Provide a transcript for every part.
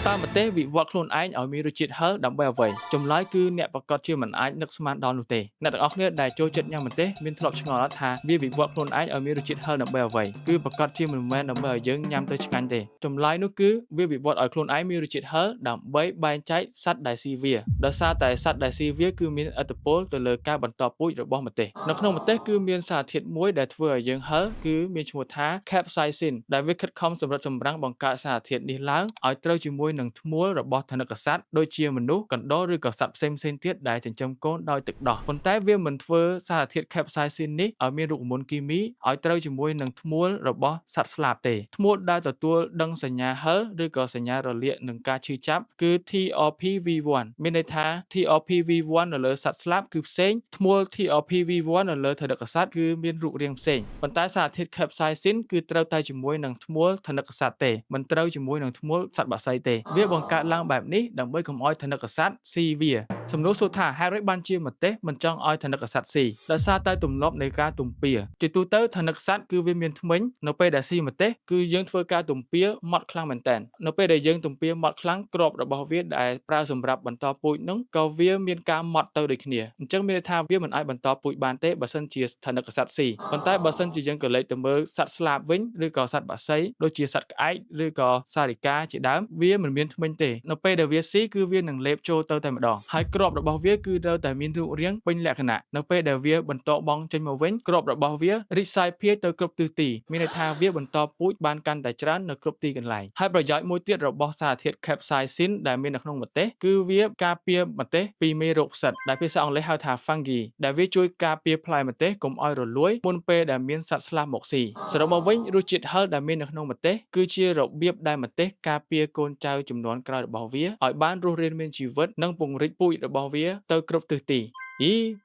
តាមប្រទេសវិវត្តខ្លួនឯងឲ្យមានរសជាតិហឹរដើម្បីអ្វីចម្លើយគឺអ្នកប្រកាសជាមិនអាចនឹកស្មានដល់នោះទេអ្នកទាំងអស់គ្នាដែលចូលចិត្តញ៉ាំម្ទេសមានធ្លាប់ឆ្ងល់ថាវាវិវត្តខ្លួនឯងឲ្យមានរសជាតិហឹរដើម្បីអ្វីគឺប្រកាសជាមិនមែនដើម្បីឲ្យយើងញ៉ាំទៅឆ្ងាញ់ទេចម្លើយនោះគឺវាវិវត្តឲ្យខ្លួនឯងមានរសជាតិហឹរដើម្បីបែងចែកសត្វដែលស៊ីវាដោយសារតែសត្វដែលស៊ីវាគឺមានឥទ្ធិពលទៅលើការបន្តពូជរបស់ម្ទេសនៅក្នុងម្ទេសគឺមានសារធាតុមួយដែលធ្វើឲ្យយើងហឹរគឺមានឈ្មោះថា capsaicin ដែលវាខិតខំសម្រិតសម្រាំងបង្កើតសារធាតុនេះឡើងឲ្យត្រូវជាមួយនឹងធ្មួលរបស់ថនិកសត្វដូចជាមនុស្សកណ្តុរឬក៏សត្វផ្សេងៗទៀតដែលចិញ្ចឹមកូនដោយទឹកដោះប៉ុន្តែវាមិនធ្វើសារធាតុ capsaicin នេះឲ្យមានរូបមន្តគីមីឲ្យត្រូវជាមួយនឹងធ្មួលរបស់សត្វស្លាបទេធ្មួលដែលទទួលដឹងសញ្ញាហឹរឬក៏សញ្ញារលាកនឹងការឈឺចាប់គឺ TRPV1 មានន័យថា TRPV1 នៅលើសត្វស្លាបគឺផ្សេងធ្មួល TRPV1 នៅលើថនិកសត្វគឺមានរូបរាងផ្សេងប៉ុន្តែសារធាតុ capsaicin គឺត្រូវតែជាមួយនឹងធ្មួលថនិកសត្វទេមិនត្រូវជាមួយនឹងធ្មួលសត្វបក្សីទេវាបង្កើតឡើងបែបនេះដើម្បីកុំឲ្យថនិកសត្វស៊ីវាសំណួរសួរថាហេតុអ្វីបានជាម្ទេសមិនចង់ឲ្យថនិកសត្វស៊ីដោយសារតែទម្លាប់នៃការទំពាជាទូទៅថនិកសត្វគឺវាមានធ្មេញនៅពេលដែលស៊ីម្ទេសគឺយើងធ្វើការទំពាម៉ត់ខ្លាំងមែនតើនៅពេលដែលយើងទំពាម៉ត់ខ្លាំងក្របរបស់វាដែលប្រើសម្រាប់បន្តពូជនោះក៏វាមានការម៉ត់ទៅដូចគ្នាអញ្ចឹងមានន័យថាវាមិនអាចបន្តពូជបានទេបើសិនជាថនិកសត្វស៊ីប៉ុន្តែបើសិនជាយើងក៏លេចទៅមើលសត្វស្លាបវិញឬក៏សត្វបក្សីដូចជាសត្វក្អែកឬក៏សារិកាជាដើមវាមិនមានធ្មេញទេនៅពេលដែលវាស៊ីគឺវានឹងលេបចូលទៅតែម្ដងហើយក្របរបស់វាគឺនៅតែមានរូបរាងពេញលក្ខណៈនៅពេលដែលវាបន្តបង់ចេញមកវិញក្របរបស់វារីកសាយភាយទៅគ្រប់ទិសទីមានន័យថាវាបន្តពូជបានកាន់តែច្រើននៅគ្រប់ទីកន្លែងហើយប្រយោជន៍មួយទៀតរបស់សារធាតុ capsaicin ដែលមាននៅក្នុងម្ទេសគឺវាការពារម្ទេសពីមេរោគផ្សិតដែលភាសាអង់គ្លេសហៅថា fungi ដែលវាជួយការពារផ្លែម្ទេសកុំឲ្យរលួយមុនពេលដែលមានសត្វស្លាបមកស៊ីសរុបមកវិញរសជាតិហឹរដែលមាននៅក្នុងម្ទេសគឺជារបៀបដែលម្ទេសការពារកូនចៅជំនាន់ក្រោយរបស់វាឲ្យបានរស់រានមានជីវិតនិងពង្រីកពូជរបស់វាទៅគ្រប់ទិសទី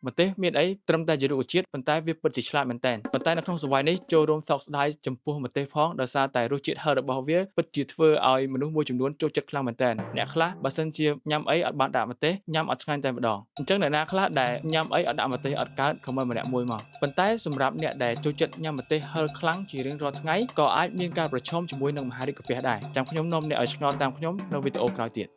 ម្ទេសមានអីត្រឹមតែជារុក្ខជាតិប៉ុន្តែវាពិតជាឆ្លាតមែនតើប៉ុន្តែនៅក្នុងសវ័យនេះចូលរួមសោកស្ដាយចំពោះម្ទេសផងដោយសារតែរសជាតិហឹររបស់វាពិតជាធ្វើឲ្យមនុស្សមួយចំនួនចូលចិត្តខ្លាំងមែនតើអ្នកខ្លះបើសិនជាញ៉ាំអីអត់បានដាក់ម្ទេសញ៉ាំអត់ឆ្ងាញ់តែម្ដងអញ្ចឹងអ្នកណាខ្លះដែលញ៉ាំអីអត់ដាក់ម្ទេសអត់កើតខមមិនម្នាក់មួយមកប៉ុន្តែសម្រាប់អ្នកដែលចូលចិត្តញ៉ាំម្ទេសហឹរខ្លាំងជារៀងរាល់ថ្ងៃក៏អាចមានការប្រឈមជាមួយនឹងមហារីកកាពះដែរចាំខ្ញុំនាំអ្នកឲ្យឆ្ងល់តាមខ្ញុំនៅវីដេអូក្រោយទៀត